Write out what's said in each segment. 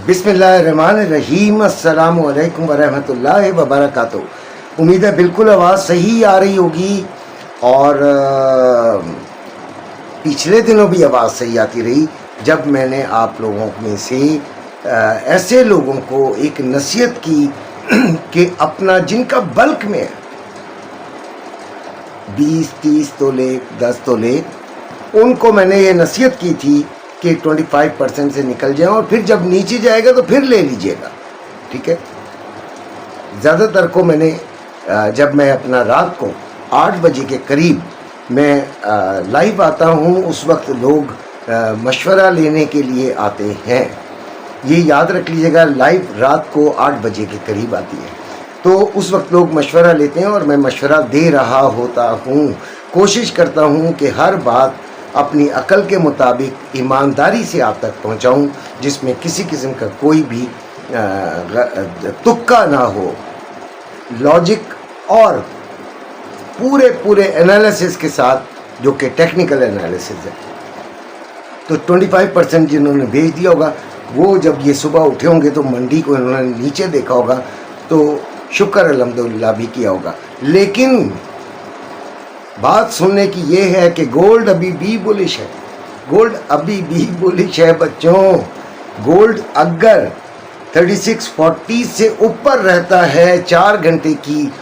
बिस्मिल्लाहिर्रहमानिर्रहीम। अस्सलामु अलैकुम वरहमतुल्लाहि वबरकातुहू। उम्मीद है बिल्कुल आवाज़ सही आ रही होगी और पिछले दिनों भी आवाज़ सही आती रही जब मैंने आप लोगों में से ऐसे लोगों को एक नसीहत की कि अपना जिनका बल्क में 20-30 तोले 10 तोले, उनको मैंने ये नसीहत की थी कि 25% से निकल जाए और फिर जब नीचे जाएगा तो फिर ले लीजिएगा। ठीक है, ज़्यादातर को मैंने जब मैं अपना रात को 8 बजे के करीब मैं लाइव आता हूँ, उस वक्त लोग मशवरा लेने के लिए आते हैं। ये याद रख लीजिएगा, लाइव रात को 8 बजे के करीब आती है, तो उस वक्त लोग मशवरा लेते हैं और मैं मशवरा दे रहा होता हूँ। कोशिश करता हूँ कि हर बात अपनी अकल के मुताबिक ईमानदारी से आप तक पहुँचाऊँ, जिसमें किसी किस्म का कोई भी तुक्का ना हो, लॉजिक और पूरे एनालिसिस के साथ, जो कि टेक्निकल एनालिसिस है। तो 25% जिन्होंने भेज दिया होगा, वो जब ये सुबह उठे होंगे तो मंडी को इन्होंने नीचे देखा होगा, तो शुक्र अल्हम्दुलिल्लाह भी किया होगा। लेकिन बात सुनने की ये है कि गोल्ड अभी भी बुलिश है, गोल्ड अभी भी बुलिश है बच्चों। गोल्ड अगर 3640 से ऊपर रहता है, 4 घंटे की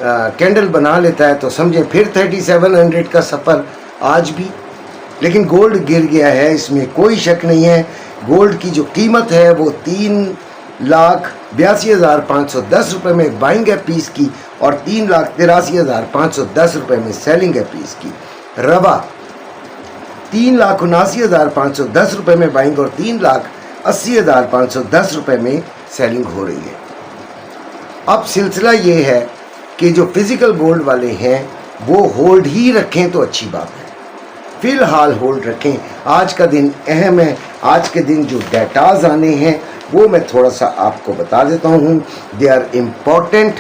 कैंडल बना लेता है, तो समझे फिर 3700 का सफ़र आज भी। लेकिन गोल्ड गिर गया है, इसमें कोई शक नहीं है। गोल्ड की जो कीमत है वो 3,82,510 रुपये में बाइंग है पीस की, और 3,83,510 रुपये में सेलिंग है पीस की। रवा 3,79,510 रुपये में बाइंग और 3,80,510 रुपये में सेलिंग हो रही है। अब सिलसिला ये है कि जो फिज़िकल गोल्ड वाले हैं वो होल्ड ही रखें तो अच्छी बात है, फ़िलहाल होल्ड रखें। आज का दिन अहम है, आज के दिन जो डेटाज आने हैं वो मैं थोड़ा सा आपको बता देता हूँ। दे आर इम्पॉर्टेंट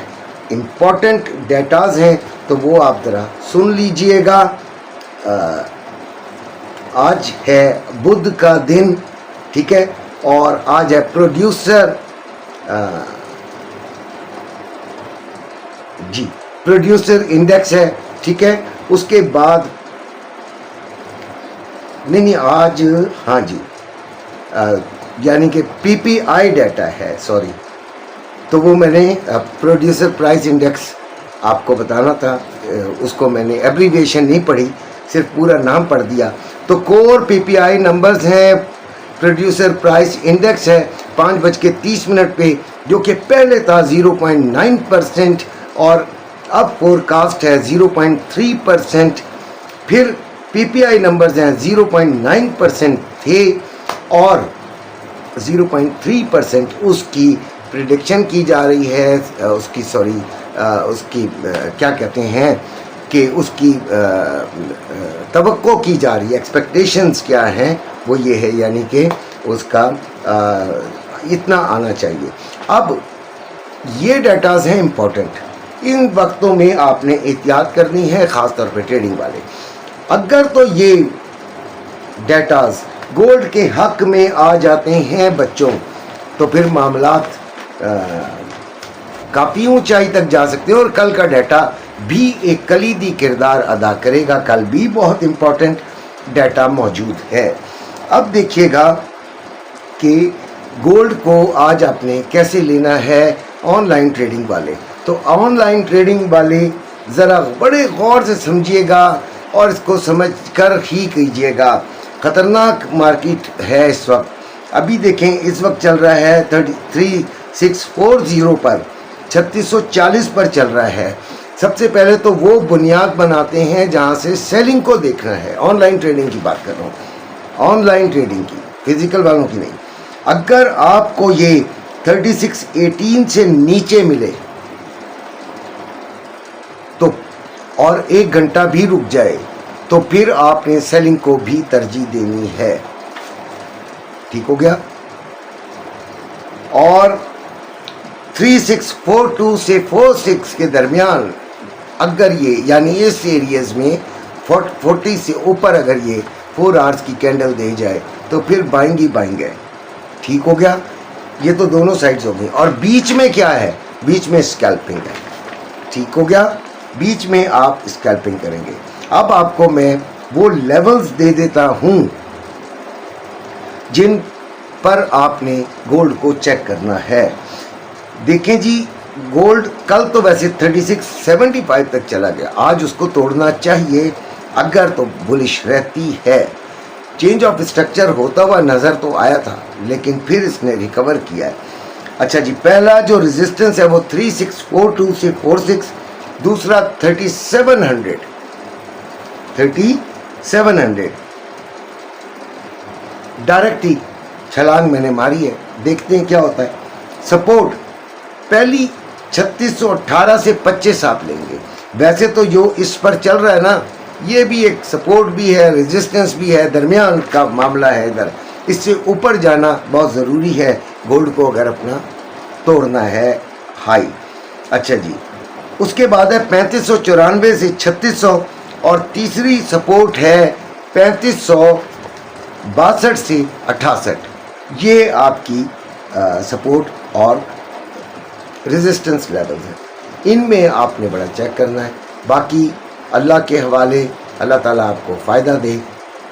डेटाज हैं, तो वो आप ज़रा सुन लीजिएगा। आज है बुध का दिन, ठीक है, और आज है प्रोड्यूसर इंडेक्स है, ठीक है। उसके बाद नहीं आज, हाँ जी, यानी कि पीपीआई डाटा है, सॉरी, तो वो मैंने प्रोड्यूसर प्राइस इंडेक्स आपको बताना था, उसको मैंने एब्रीविएशन नहीं पढ़ी, सिर्फ पूरा नाम पढ़ दिया। तो कोर पीपीआई नंबर्स हैं, प्रोड्यूसर प्राइस इंडेक्स है 5:30 पे, जो कि पहले था 0.9% और अब फोरकास्ट है 0.3%। फिर पीपीआई नंबर्स हैं 0.9% थे और 0.3% उसकी प्रिडिक्शन की जा रही है, उसकी क्या कहते हैं कि उसकी तवक्को की जा रही है, एक्सपेक्टेशंस क्या हैं वो ये है, यानी कि उसका इतना आना चाहिए। अब ये डाटाज हैं इम्पोर्टेंट, इन वक्तों में आपने एहतियात करनी है, ख़ास तौर पे ट्रेडिंग वाले। अगर तो ये डाटाज गोल्ड के हक में आ जाते हैं बच्चों, तो फिर मामलात काफ़ी ऊंचाई तक जा सकते हैं और कल का डाटा भी एक कलीदी किरदार अदा करेगा। कल भी बहुत इम्पोर्टेंट डाटा मौजूद है। अब देखिएगा कि गोल्ड को आज आपने कैसे लेना है, ऑनलाइन ट्रेडिंग वाले। तो ऑनलाइन ट्रेडिंग वाले ज़रा बड़े गौर से समझिएगा और इसको समझ कर ही कीजिएगा। ख़तरनाक मार्केट है इस वक्त। अभी देखें, इस वक्त चल रहा है 3640 पर, 3640 पर चल रहा है। सबसे पहले तो वो बुनियाद बनाते हैं जहाँ से सेलिंग को देखना है। ऑनलाइन ट्रेडिंग की बात कर रहा हूँ, ऑनलाइन ट्रेडिंग की, फिजिकल वालों की नहीं। अगर आपको ये 3618 से नीचे मिले तो, और 1 घंटा भी रुक जाए, तो फिर आपने सेलिंग को भी तरजीह देनी है। ठीक हो गया। और 3642 से 46 के दरमियान अगर ये, यानी इस एरियाज में 40 से ऊपर अगर ये 4 आवर्स की कैंडल दे जाए, तो फिर बाइंग ही बाइंग है। ठीक हो गया। ये तो दोनों साइड्स हो गई। और बीच में क्या है, बीच में स्कैल्पिंग है। ठीक हो गया, बीच में आप स्कैल्पिंग करेंगे। अब आपको मैं वो लेवल्स दे देता हूं जिन पर आपने गोल्ड को चेक करना है। देखें जी, गोल्ड कल तो वैसे 3675 तक चला गया, आज उसको तोड़ना चाहिए अगर तो बुलिश रहती है। चेंज ऑफ स्ट्रक्चर होता हुआ नज़र तो आया था, लेकिन फिर इसने रिकवर किया है। अच्छा जी, पहला जो रेजिस्टेंस है वो 3642 से 46, दूसरा 3700 डायरेक्ट ही छलांग मैंने मारी है। देखते हैं क्या होता है। सपोर्ट पहली 3618 से 25 आप लेंगे। वैसे तो जो इस पर चल रहा है ना, ये भी एक सपोर्ट भी है, रेजिस्टेंस भी है, दरमियान का मामला है। इधर इससे ऊपर जाना बहुत ज़रूरी है गोल्ड को अगर अपना तोड़ना है हाई। अच्छा जी, उसके बाद है 3594 से 3600 और तीसरी सपोर्ट है 3562 से 68। ये आपकी सपोर्ट और रेजिस्टेंस लेवल है। इनमें आपने बड़ा चेक करना है। बाकी अल्लाह के हवाले, अल्लाह ताला आपको फ़ायदा दे।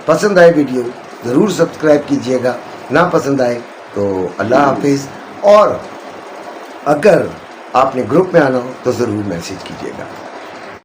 पसंद आए वीडियो ज़रूर सब्सक्राइब कीजिएगा, ना पसंद आए तो अल्लाह हाफिज़। और अगर आपने ग्रुप में आना हो तो ज़रूर मैसेज कीजिएगा।